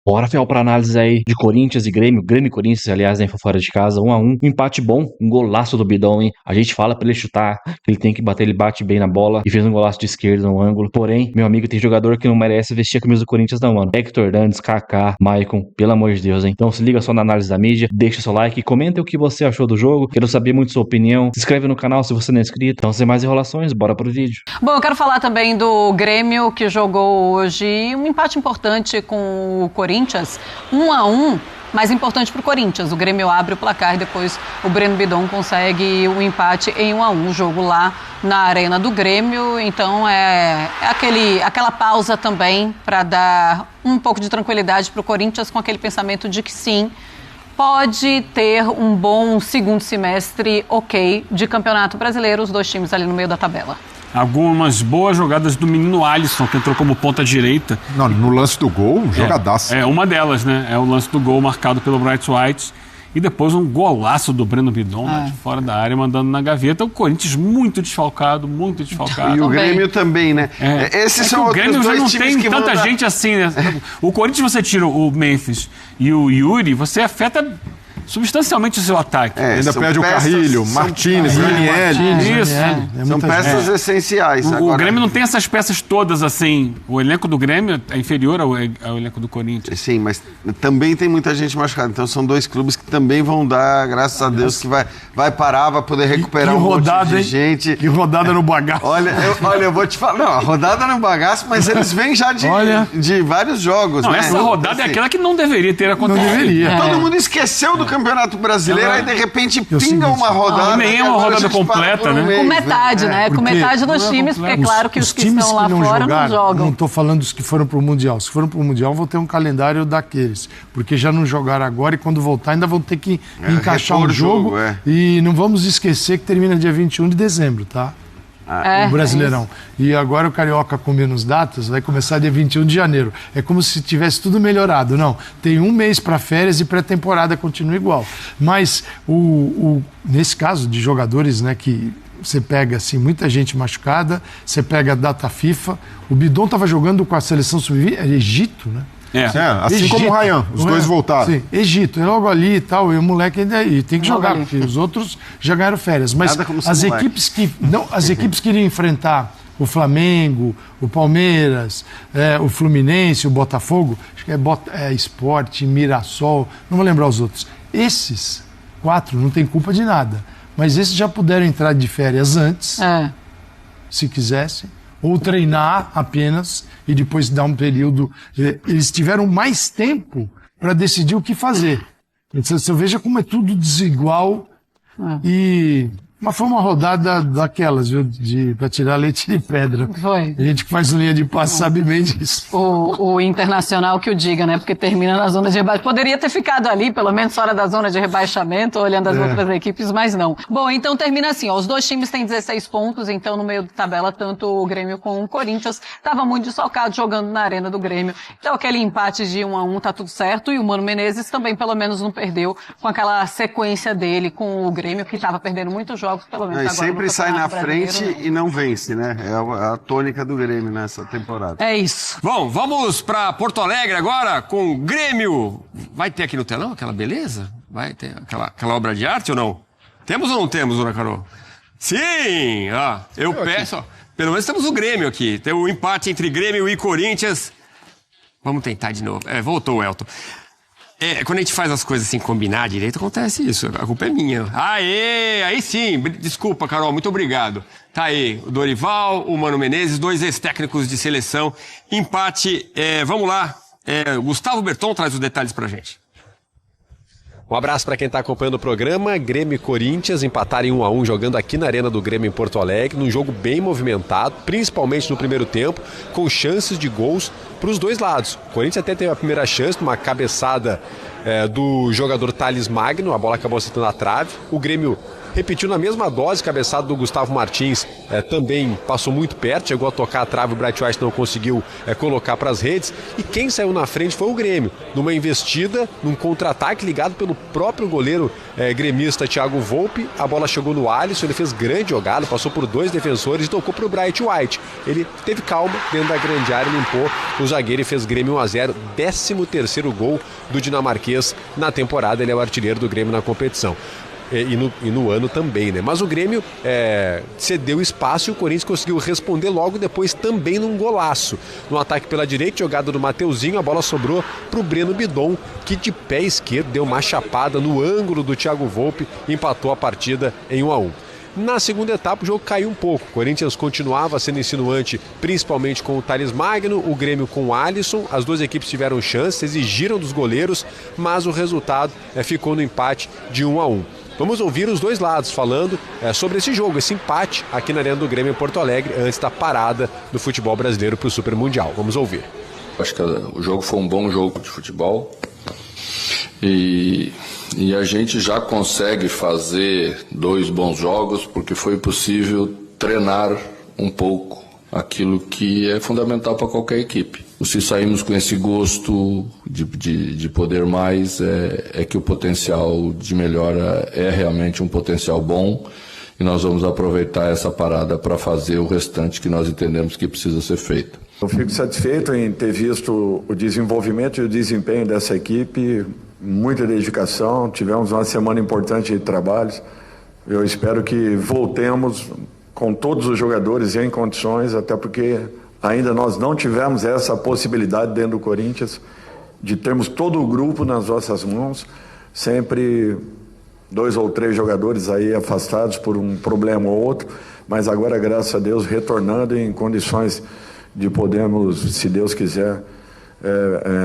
Bora, Rafael, pra análise aí de Corinthians e Grêmio e Corinthians, aliás, né, foi fora de casa, 1-1, um empate bom, um golaço do Bidon, hein, a gente fala pra ele chutar, que ele tem que bater, ele bate bem na bola, e fez um golaço de esquerda no ângulo, porém, meu amigo, tem jogador que não merece vestir a camisa do Corinthians não, mano, Hector Hernandes, Kaká, Maicon, pelo amor de Deus, hein, então se liga só na análise da mídia, deixa seu like, comenta o que você achou do jogo, quero saber muito sua opinião, se inscreve no canal se você não é inscrito, então sem mais enrolações, bora pro vídeo. Bom, eu quero falar também do Grêmio, que jogou hoje um empate importante com o Corinthians, 1-1, mas importante para o Corinthians. O Grêmio abre o placar e depois o Breno Bidon consegue o empate em 1-1. O jogo lá na Arena do Grêmio. Então é aquela pausa também para dar um pouco de tranquilidade para o Corinthians com aquele pensamento de que sim, pode ter um bom segundo semestre ok de Campeonato Brasileiro, os dois times ali no meio da tabela. Algumas boas jogadas do menino Alisson, que entrou como ponta direita. Não, no lance do gol, jogadaço. É uma delas, né? É o lance do gol marcado pelo Bright White. E depois um golaço do Breno Bidon, de fora da área, mandando na gaveta. O Corinthians muito desfalcado, muito desfalcado. E o Grêmio também, né? Esses são o Grêmio já não tem tanta dar... gente assim, né? O Corinthians, você tira o Memphis e o Yuri, você afeta substancialmente o seu ataque. Ainda perde o Carrilho, Martínez, Ranieri. Isso. São peças essenciais. O Grêmio não tem essas peças todas assim. O elenco do Grêmio é inferior ao elenco do Corinthians. Sim, mas também tem muita gente machucada. Então são dois clubes que também vão dar, graças a Deus, que vai parar, vai poder recuperar um monte de gente. Que rodada no bagaço. Olha, eu vou te falar. Não, a rodada no bagaço, mas eles vêm já de vários jogos. Não, né? essa rodada é aquela que não deveria ter acontecido. Não deveria. Todo mundo esqueceu do Campeonato Brasileiro, aí de repente pinga uma rodada. Nem é uma rodada completa, né? Com metade, né? Com metade dos times, porque é claro que os que estão lá fora não jogam. Não estou falando dos que foram para o Mundial. Se foram para o Mundial, vão ter um calendário daqueles. Porque já não jogaram agora e quando voltar ainda vão ter que encaixar um jogo. E não vamos esquecer que termina dia 21 de dezembro, tá? O Brasileirão. E agora o Carioca com menos datas vai começar dia 21 de janeiro. É como se tivesse tudo melhorado. Não, tem um mês para férias e pré-temporada continua igual. Mas nesse caso de jogadores, né, que você pega assim, muita gente machucada, você pega a data FIFA. O Bidon estava jogando com a seleção sub-20, Egito, né? Assim Egito, como o Ryan, os dois voltaram. Sim, Egito, é logo ali e tal, e o moleque ainda aí tem que jogar, porque os outros já ganharam férias. Mas as equipes que iriam enfrentar o Flamengo, o Palmeiras, o Fluminense, o Botafogo, acho que é Sport, Mirassol, não vou lembrar os outros. Esses 4 não tem culpa de nada, mas esses já puderam entrar de férias antes, se quisessem, ou treinar apenas e depois dar um período. Eles tiveram mais tempo para decidir o que fazer. Você veja como é tudo desigual mas foi uma rodada daquelas, viu? Pra tirar leite de pedra. Foi. A gente que faz linha de passe sabe bem disso. O Internacional que o diga, né? Porque termina na zona de rebaixamento. Poderia ter ficado ali, pelo menos fora da zona de rebaixamento, olhando as outras equipes, mas não. Bom, então termina assim, ó. Os dois times têm 16 pontos, então no meio da tabela, tanto o Grêmio como o Corinthians estava muito desfalcado jogando na Arena do Grêmio. Então aquele empate de 1-1 tá tudo certo. E o Mano Menezes também, pelo menos, não perdeu com aquela sequência dele com o Grêmio, que estava perdendo muitos jogos. Pelo menos agora sempre sai na frente e não vence, né? É a tônica do Grêmio nessa temporada. É isso. Bom, vamos para Porto Alegre agora com o Grêmio. Vai ter aqui no telão aquela beleza? Vai ter aquela obra de arte ou não? Temos ou não temos, dona Carol? Sim! Eu peço, pelo menos temos o Grêmio aqui. Tem o empate entre Grêmio e Corinthians. Vamos tentar de novo. Voltou o Elton. Quando a gente faz as coisas sem combinar direito, acontece isso. A culpa é minha. Aí sim. Desculpa, Carol, muito obrigado. Tá aí, o Dorival, o Mano Menezes, 2 ex-técnicos de seleção. Empate, vamos lá. Gustavo Berton traz os detalhes pra gente. Um abraço para quem está acompanhando o programa. Grêmio e Corinthians empataram em 1-1 jogando aqui na Arena do Grêmio em Porto Alegre, num jogo bem movimentado, principalmente no primeiro tempo, com chances de gols para os dois lados. O Corinthians até teve a primeira chance, numa cabeçada do jogador Thales Magno, a bola acabou acertando a trave. O Grêmio repetiu na mesma dose, cabeçada do Gustavo Martins, também passou muito perto, chegou a tocar a trave, o Bright White não conseguiu colocar para as redes, e quem saiu na frente foi o Grêmio, numa investida, num contra-ataque ligado pelo próprio goleiro gremista Thiago Volpe. A bola chegou no Alisson, ele fez grande jogada, passou por 2 defensores e tocou para o Bright White. Ele teve calma dentro da grande área e limpou os zagueiro e fez Grêmio 1-0, 13º gol do dinamarquês na temporada. Ele é o artilheiro do Grêmio na competição. E no ano também, né? Mas o Grêmio cedeu espaço e o Corinthians conseguiu responder logo depois também num golaço. No ataque pela direita, jogada do Mateuzinho, a bola sobrou pro Breno Bidon, que de pé esquerdo deu uma chapada no ângulo do Thiago Volpi e empatou a partida em 1-1. Na segunda etapa o jogo caiu um pouco. O Corinthians continuava sendo insinuante, principalmente com o Thales Magno, o Grêmio com o Alisson. As duas equipes tiveram chance, exigiram dos goleiros, mas o resultado ficou no empate de 1-1. Vamos ouvir os dois lados falando sobre esse jogo, esse empate aqui na Arena do Grêmio em Porto Alegre, antes da parada do futebol brasileiro para o Super Mundial. Vamos ouvir. Acho que o jogo foi um bom jogo de futebol e a gente já consegue fazer 2 bons jogos porque foi possível treinar um pouco aquilo que é fundamental para qualquer equipe. Se saímos com esse gosto de poder mais, é que o potencial de melhora é realmente um potencial bom e nós vamos aproveitar essa parada para fazer o restante que nós entendemos que precisa ser feito. Eu fico satisfeito em ter visto o desenvolvimento e o desempenho dessa equipe, muita dedicação, tivemos uma semana importante de trabalhos. Eu espero que voltemos com todos os jogadores em condições, até porque ainda nós não tivemos essa possibilidade dentro do Corinthians de termos todo o grupo nas nossas mãos, sempre 2 ou 3 jogadores aí afastados por um problema ou outro, mas agora, graças a Deus, retornando em condições de podermos, se Deus quiser,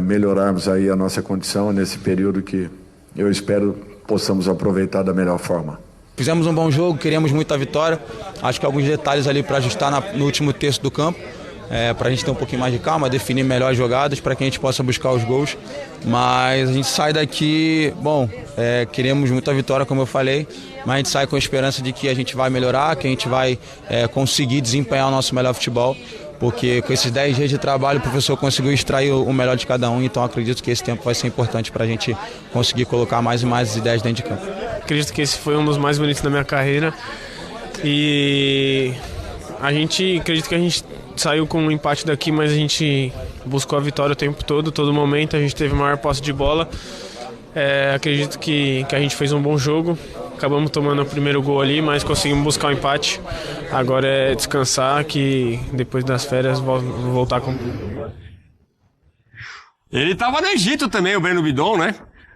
melhorarmos aí a nossa condição nesse período que eu espero possamos aproveitar da melhor forma. Fizemos um bom jogo, queríamos muita vitória, acho que alguns detalhes ali para ajustar no último terço do campo, para a gente ter um pouquinho mais de calma, definir melhor as jogadas para que a gente possa buscar os gols, mas a gente sai daqui, queremos muita vitória, como eu falei, mas a gente sai com a esperança de que a gente vai melhorar, que a gente vai conseguir desempenhar o nosso melhor futebol, porque com esses 10 dias de trabalho o professor conseguiu extrair o melhor de cada um, então acredito que esse tempo vai ser importante para a gente conseguir colocar mais e mais ideias dentro de campo. Acredito que esse foi um dos mais bonitos da minha carreira e acredito que a gente saiu com um empate daqui, mas a gente buscou a vitória o tempo todo momento, a gente teve maior posse de bola. Acredito que a gente fez um bom jogo, acabamos tomando o primeiro gol ali, mas conseguimos buscar o empate. Agora é descansar, que depois das férias vou voltar com... Ele estava no Egito também, o Breno Bidon, né?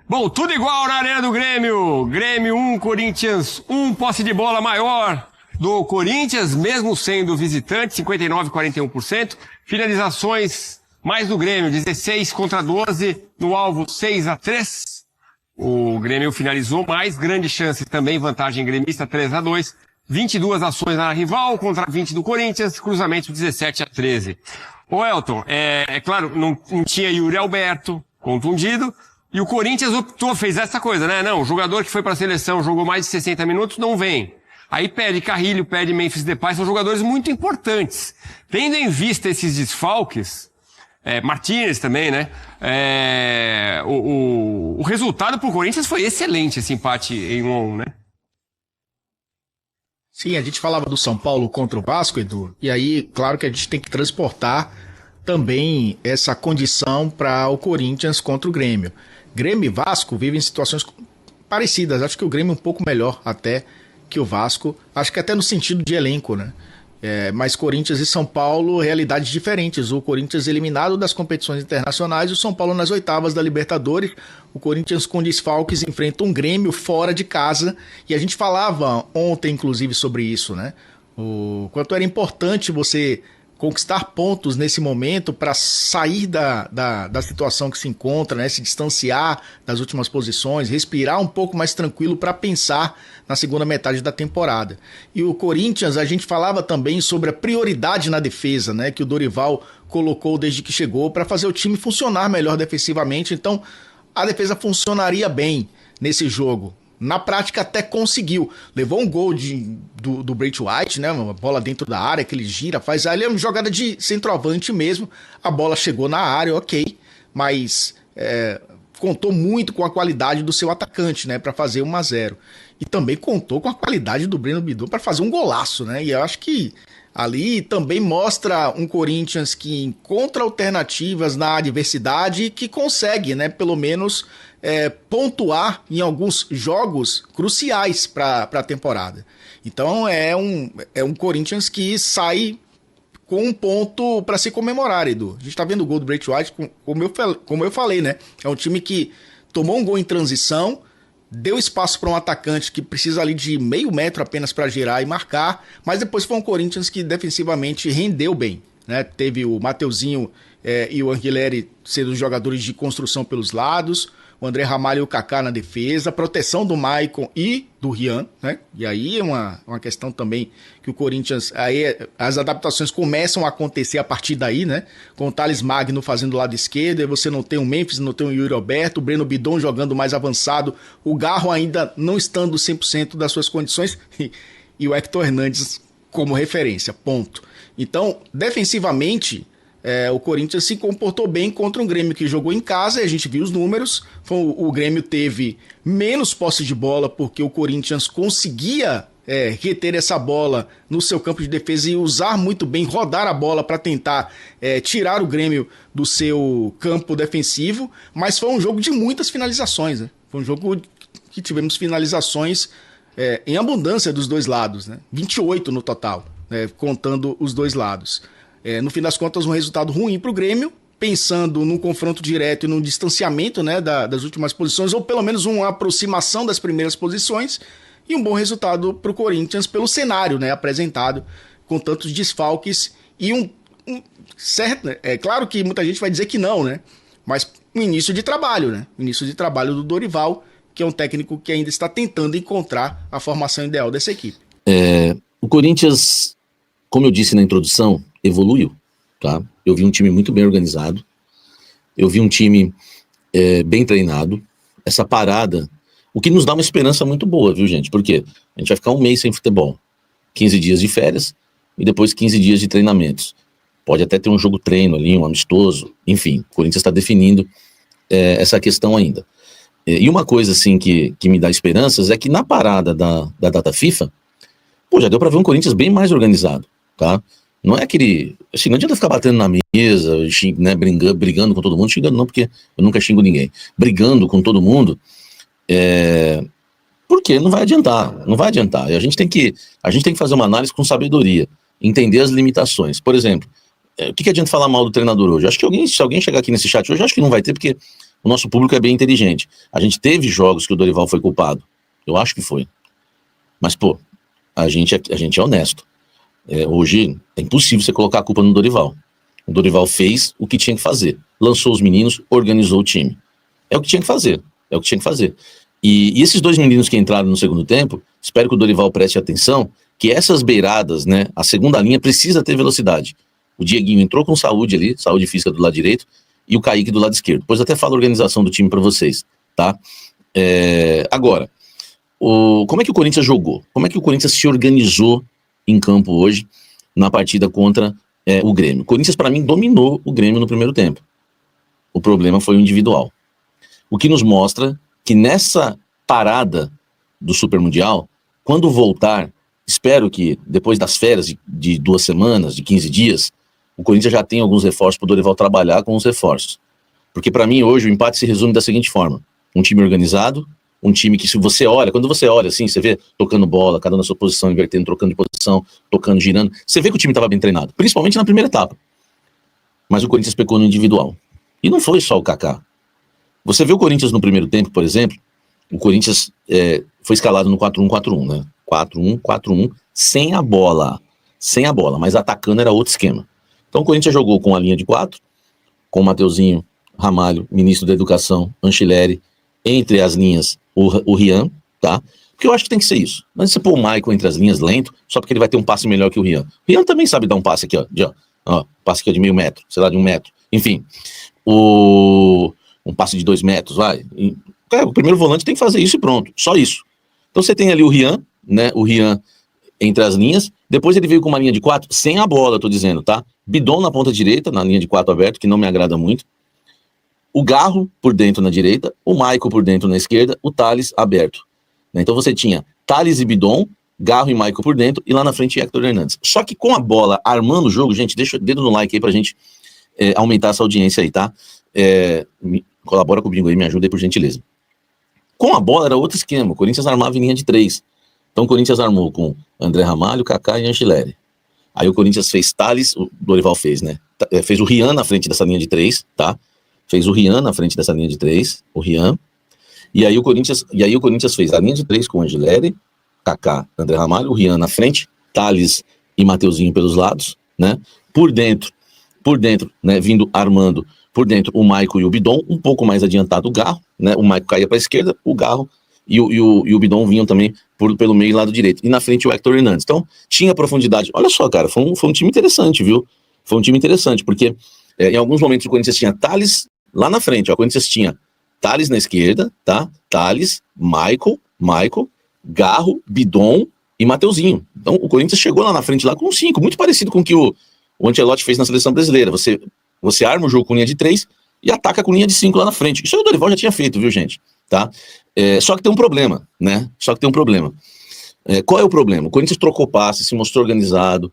Bom, tudo igual na Arena do Grêmio. Grêmio 1, Corinthians 1, posse de bola maior do Corinthians, mesmo sendo visitante, 59,41%. Finalizações mais do Grêmio, 16 contra 12, no alvo 6-3. O Grêmio finalizou mais, grandes chances também, vantagem gremista 3-2. 22 ações na rival contra 20 do Corinthians, cruzamento 17-13. O Elton, claro, não tinha Yuri Alberto contundido, e o Corinthians fez essa coisa, né? Não, o jogador que foi para a seleção, jogou mais de 60 minutos, não vem. Aí perde Carrilho, perde Memphis Depay, são jogadores muito importantes. Tendo em vista esses desfalques, Martínez também, né? O resultado pro Corinthians foi excelente, esse empate em 1-1, né? Sim, a gente falava do São Paulo contra o Vasco, Edu, e aí, claro que a gente tem que transportar também essa condição para o Corinthians contra o Grêmio. Grêmio e Vasco vivem situações parecidas, acho que o Grêmio é um pouco melhor até que o Vasco, acho que até no sentido de elenco, né? Mas Corinthians e São Paulo, realidades diferentes. O Corinthians eliminado das competições internacionais e o São Paulo nas oitavas da Libertadores. O Corinthians com desfalques enfrenta um Grêmio fora de casa. E a gente falava ontem, inclusive, sobre isso, né? O quanto era importante você conquistar pontos nesse momento para sair da situação que se encontra, né? Se distanciar das últimas posições, respirar um pouco mais tranquilo para pensar na segunda metade da temporada. E o Corinthians, a gente falava também sobre a prioridade na defesa, né? Que o Dorival colocou desde que chegou para fazer o time funcionar melhor defensivamente. Então, a defesa funcionaria bem nesse jogo. Na prática até conseguiu, levou um gol do Bright White, né? Uma bola dentro da área que ele gira, faz ali é uma jogada de centroavante mesmo, a bola chegou na área, ok, mas contou muito com a qualidade do seu atacante, né, para fazer 1-0. E também contou com a qualidade do Breno Bidon para fazer um golaço, né? E eu acho que ali também mostra um Corinthians que encontra alternativas na adversidade e que consegue, né, pelo menos pontuar em alguns jogos cruciais para a temporada. Então é um Corinthians que sai com um ponto para se comemorar, Edu. A gente está vendo o gol do Bright White, como eu falei, né? É um time que tomou um gol em transição, deu espaço para um atacante que precisa ali de meio metro apenas para girar e marcar, mas depois foi um Corinthians que defensivamente rendeu bem, né? Teve o Mateuzinho e o Anguilleri sendo os jogadores de construção pelos lados, o André Ramalho e o Kaká na defesa, proteção do Maicon e do Rian, né? E aí é uma questão também que o Corinthians, aí as adaptações começam a acontecer a partir daí, né? Com o Thales Magno fazendo o lado esquerdo, aí você não tem o Memphis, não tem o Yuri Alberto, o Breno Bidon jogando mais avançado, o Garro ainda não estando 100% das suas condições e o Hector Hernandes como referência, ponto. Então, defensivamente, o Corinthians se comportou bem contra um Grêmio que jogou em casa, e a gente viu os números. O Grêmio teve menos posse de bola porque o Corinthians conseguia reter essa bola no seu campo de defesa e usar muito bem, rodar a bola para tentar tirar o Grêmio do seu campo defensivo, mas foi um jogo de muitas finalizações, né? Foi um jogo que tivemos finalizações em abundância dos dois lados, né? 28 no total, contando os dois lados. No fim das contas, um resultado ruim para o Grêmio, pensando num confronto direto e num distanciamento, né, das últimas posições, ou pelo menos uma aproximação das primeiras posições, e um bom resultado para o Corinthians pelo cenário, né, apresentado com tantos desfalques e certo, é claro que muita gente vai dizer que não, né, mas um início de trabalho, né, o início de trabalho do Dorival, que é um técnico que ainda está tentando encontrar a formação ideal dessa equipe. O Corinthians, como eu disse na introdução, evoluiu, tá? Eu vi um time muito bem organizado, eu vi um time bem treinado. Essa parada, o que nos dá uma esperança muito boa, viu, gente? Porque a gente vai ficar um mês sem futebol, 15 dias de férias e depois 15 dias de treinamentos. Pode até ter um jogo treino ali, um amistoso, enfim, o Corinthians está definindo essa questão ainda. E uma coisa, assim, que me dá esperanças é que na parada da data FIFA, já deu para ver um Corinthians bem mais organizado, tá? Não é aquele... Assim, não adianta ficar batendo na mesa, né, brigando com todo mundo, xingando não, porque eu nunca xingo ninguém. Brigando com todo mundo, porque não vai adiantar. E a gente tem que fazer uma análise com sabedoria, entender as limitações. Por exemplo, o que adianta falar mal do treinador hoje? Acho que se alguém chegar aqui nesse chat hoje, acho que não vai ter, porque o nosso público é bem inteligente. A gente teve jogos que o Dorival foi culpado. Eu acho que foi. Mas, a gente é honesto. Hoje é impossível você colocar a culpa no Dorival. O Dorival fez o que tinha que fazer. Lançou os meninos, organizou o time. É o que tinha que fazer. E esses dois meninos que entraram no segundo tempo, espero que o Dorival preste atenção, que essas beiradas, né, a segunda linha precisa ter velocidade. O Dieguinho entrou com saúde ali, saúde física do lado direito, e o Kaique do lado esquerdo. Depois até falo a organização do time para vocês, tá? Agora, como é que o Corinthians jogou? Como é que o Corinthians se organizou em campo hoje, na partida contra o Grêmio? O Corinthians, para mim, dominou o Grêmio no primeiro tempo. O problema foi o individual. O que nos mostra que nessa parada do Super Mundial, quando voltar, espero que depois das férias de 2 semanas, de 15 dias, o Corinthians já tem alguns reforços para o Dorival trabalhar com os reforços. Porque para mim hoje o empate se resume da seguinte forma: um time organizado, um time que, se você olha, quando você olha assim, você vê tocando bola, cada um na sua posição, invertendo, trocando de posição, tocando, girando, você vê que o time estava bem treinado, principalmente na primeira etapa. Mas o Corinthians pecou no individual. E não foi só o Kaká. Você vê o Corinthians no primeiro tempo, por exemplo, o Corinthians foi escalado no 4-1-4-1, né? 4-1-4-1, sem a bola, mas atacando era outro esquema. Então o Corinthians jogou com a linha de 4, com o Mateuzinho, Ramalho, ministro da Educação, Anchileri, entre as linhas o Rian, tá? Porque eu acho que tem que ser isso. Mas você pôr o Maicon entre as linhas lento, só porque ele vai ter um passe melhor que o Rian. O Rian também sabe dar um passe aqui, ó, passe aqui de meio metro, sei lá, de 1 metro. Enfim, um passe de 2 metros, vai. O primeiro volante tem que fazer isso e pronto, só isso. Então você tem ali o Rian, né? O Rian entre as linhas. Depois ele veio com uma linha de 4, sem a bola, tô dizendo, tá? Bidon na ponta direita, na linha de 4 aberto, que não me agrada muito. o Garro por dentro na direita, o Maicon por dentro na esquerda, o Thales aberto. Né? Então você tinha Thales e Bidon, Garro e Maicon por dentro, e lá na frente Hector Hernandes. Só que com a bola armando o jogo, gente, deixa o dedo no like aí pra gente aumentar essa audiência aí, tá? Colabora comigo aí, me ajuda aí por gentileza. Com a bola era outro esquema, o Corinthians armava em linha de 3. Então o Corinthians armou com André Ramalho, Kaká e Angileri. Aí o Corinthians fez Thales, o Dorival fez, né? Fez o Rian na frente dessa linha de 3, tá? Fez o Rian na frente dessa linha de 3, o Rian. E aí o Corinthians fez a linha de 3 com Angileri, Kaká, André Ramalho, o Rian na frente, Thales e Mateuzinho pelos lados, né? Por dentro, né, vindo armando, por dentro o Maicon e o Bidon, um pouco mais adiantado o Garro, né? O Maicon caía para a esquerda, o Garro e o Bidon vinham também pelo meio e lado direito. E na frente o Hector Hernandes. Então, tinha profundidade. Olha só, cara, foi um time interessante, viu? Foi um time interessante, porque em alguns momentos o Corinthians tinha Thales lá na frente, ó, o Corinthians tinha Thales na esquerda, tá? Thales, Maicon, Garro, Bidon e Mateuzinho. Então, o Corinthians chegou lá na frente lá com 5, muito parecido com o que o Ancelotti fez na seleção brasileira. Você arma o jogo com linha de 3 e ataca com linha de 5 lá na frente. Isso aí o Dorival já tinha feito, viu, gente? Tá? Só que tem um problema, né? Qual é o problema? O Corinthians trocou passe, se mostrou organizado,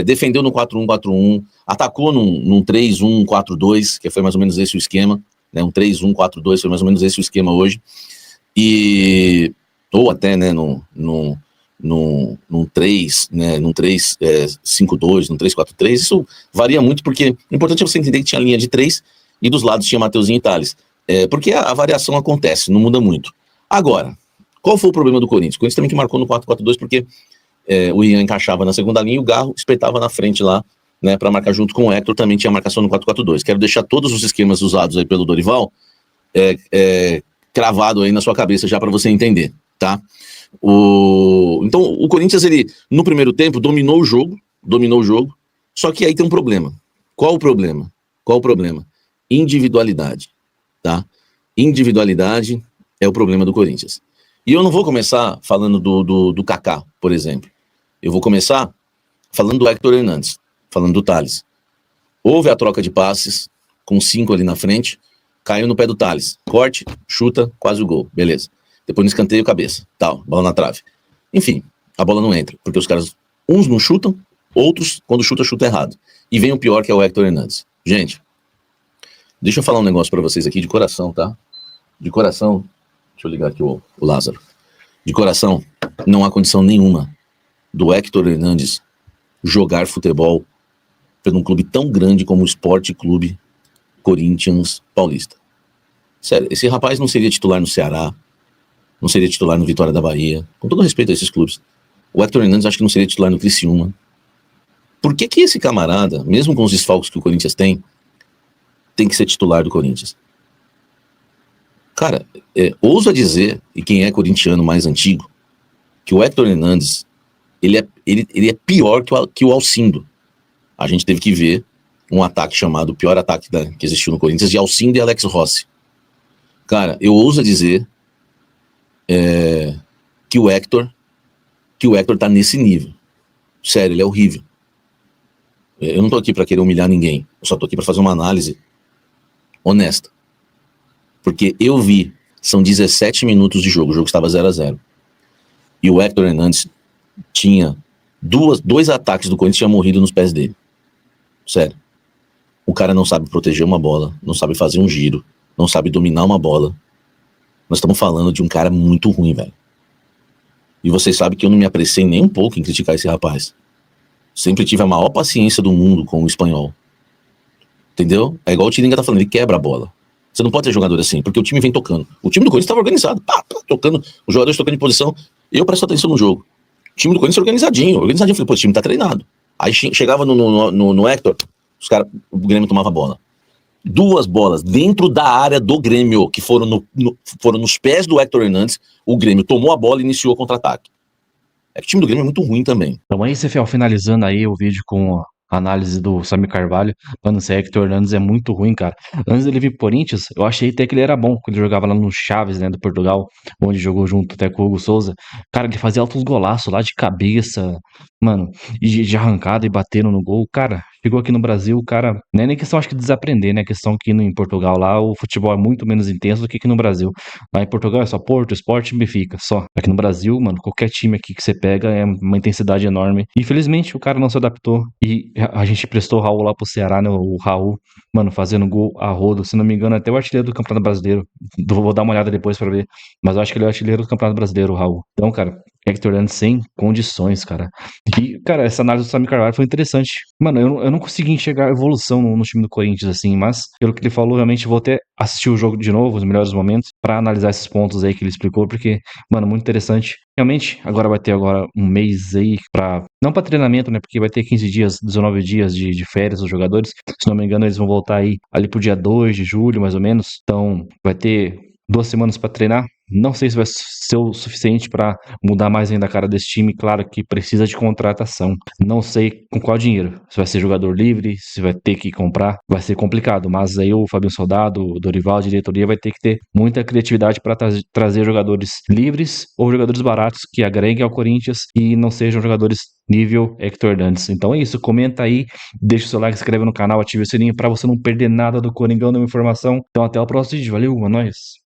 defendeu no 4-1-4-1, atacou num 3-1-4-2, que foi mais ou menos esse o esquema, né? Um 3-1-4-2 foi mais ou menos esse o esquema hoje. Ou até, né, num 3, né, num 3-5-2, num 3-4-3, isso varia muito, porque o importante é você entender que tinha linha de 3 e dos lados tinha Mateuzinho e Thales. Porque a variação acontece, não muda muito. Agora, qual foi o problema do Corinthians? O Corinthians também que marcou no 4-4-2, porque o Ian encaixava na segunda linha e o Garro espetava na frente lá, né, para marcar junto com o Hector, também tinha marcação no 4-4-2. Quero deixar todos os esquemas usados aí pelo Dorival cravado aí na sua cabeça já para você entender, tá? Então o Corinthians, ele no primeiro tempo dominou o jogo, só que aí tem um problema. Qual o problema? Individualidade, tá? Individualidade é o problema do Corinthians. E eu não vou começar falando do Kaká, por exemplo. Eu vou começar falando do Hector Hernandes, falando do Thales. Houve a troca de passes, com 5 ali na frente, caiu no pé do Thales. Corte, chuta, quase o gol, beleza. Depois no escanteio, cabeça, tal, bola na trave. Enfim, a bola não entra, porque os caras, uns não chutam, outros, quando chuta errado. E vem o pior, que é o Hector Hernandes. Gente, deixa eu falar um negócio pra vocês aqui de coração, tá? De coração, deixa eu ligar aqui o Lázaro. De coração, não há condição nenhuma do Hector Hernandes jogar futebol por um clube tão grande como o Sport Clube Corinthians Paulista. Sério, esse rapaz não seria titular no Ceará, não seria titular no Vitória da Bahia, com todo respeito a esses clubes. O Hector Hernandes acho que não seria titular no Criciúma. Por que esse camarada, mesmo com os desfalques que o Corinthians tem que ser titular do Corinthians? Cara, ouso a dizer, e quem é corintiano mais antigo, que o Hector Hernandes, ele é pior que o Alcindo. A gente teve que ver um ataque chamado, o pior ataque que existiu no Corinthians, de Alcindo e Alex Rossi. Cara, eu ouso a dizer que o Hector tá nesse nível. Sério, ele é horrível. Eu não tô aqui pra querer humilhar ninguém, eu só tô aqui pra fazer uma análise honesta. Porque eu vi, são 17 minutos de jogo, o jogo estava 0-0. E o Hector Hernandes tinha dois ataques do Corinthians tinham morrido nos pés dele. Sério. O cara não sabe proteger uma bola, não sabe fazer um giro, não sabe dominar uma bola. Nós estamos falando de um cara muito ruim, velho. E vocês sabem que eu não me apressei nem um pouco em criticar esse rapaz. Sempre tive a maior paciência do mundo com o espanhol. Entendeu? É igual o Tiringa tá falando, ele quebra a bola. Você não pode ter jogador assim, porque o time vem tocando. O time do Corinthians estava organizado, tocando, os jogadores tocando de posição. Eu presto atenção no jogo. O time do Corinthians é organizadinho. Eu falei, pô, o time tá treinado. Aí chegava no Hector, o Grêmio tomava bola. 2 bolas dentro da área do Grêmio, que foram nos pés do Hector Hernandes, o Grêmio tomou a bola e iniciou o contra-ataque. É que o time do Grêmio é muito ruim também. Então aí, Cefel, finalizando aí o vídeo com a análise do Samir Carvalho. Mano, esse Hector Hernandes é muito ruim, cara. Antes dele vir pro Corinthians, eu achei até que ele era bom, quando ele jogava lá no Chaves, né, do Portugal, onde jogou junto até com o Hugo Souza. Cara, ele fazia altos golaços lá de cabeça, mano, e de arrancada e batendo no gol. Cara, chegou aqui no Brasil, cara, não é nem questão, acho que, de desaprender, né? Questão que em Portugal lá o futebol é muito menos intenso do que aqui no Brasil. Lá em Portugal é só Porto, Sport e Benfica, só. Aqui no Brasil, mano, qualquer time aqui que você pega é uma intensidade enorme. Infelizmente, o cara não se adaptou e a gente prestou o Raul lá pro Ceará, né? O Raul, mano, fazendo gol a rodo. Se não me engano, até o artilheiro do Campeonato Brasileiro. Vou dar uma olhada depois pra ver. Mas eu acho que ele é o artilheiro do Campeonato Brasileiro, o Raul. Então, cara, Hector Hernandes sem condições, cara. E, cara, essa análise do Samir Carvalho foi interessante. Mano, eu não consegui enxergar evolução no time do Corinthians, assim, mas pelo que ele falou, realmente vou até assistir o jogo de novo, os melhores momentos, pra analisar esses pontos aí que ele explicou, porque, mano, muito interessante. Realmente, agora vai ter um mês aí pra... Não pra treinamento, né, porque vai ter 15 dias, 19 dias de férias dos jogadores. Se não me engano, eles vão voltar aí ali pro dia 2 de julho, mais ou menos. Então, vai ter 2 semanas pra treinar. Não sei se vai ser o suficiente para mudar mais ainda a cara desse time. Claro que precisa de contratação. Não sei com qual dinheiro. Se vai ser jogador livre, se vai ter que comprar, vai ser complicado. Mas aí o Fabinho Soldado, o Dorival, a diretoria vai ter que ter muita criatividade para trazer jogadores livres ou jogadores baratos que agreguem ao Corinthians e não sejam jogadores nível Hector Hernandes. Então é isso. Comenta aí, deixa o seu like, se inscreve no canal, ative o sininho para você não perder nada do Coringão, nenhuma informação. Então até o próximo vídeo. Valeu, é nóis.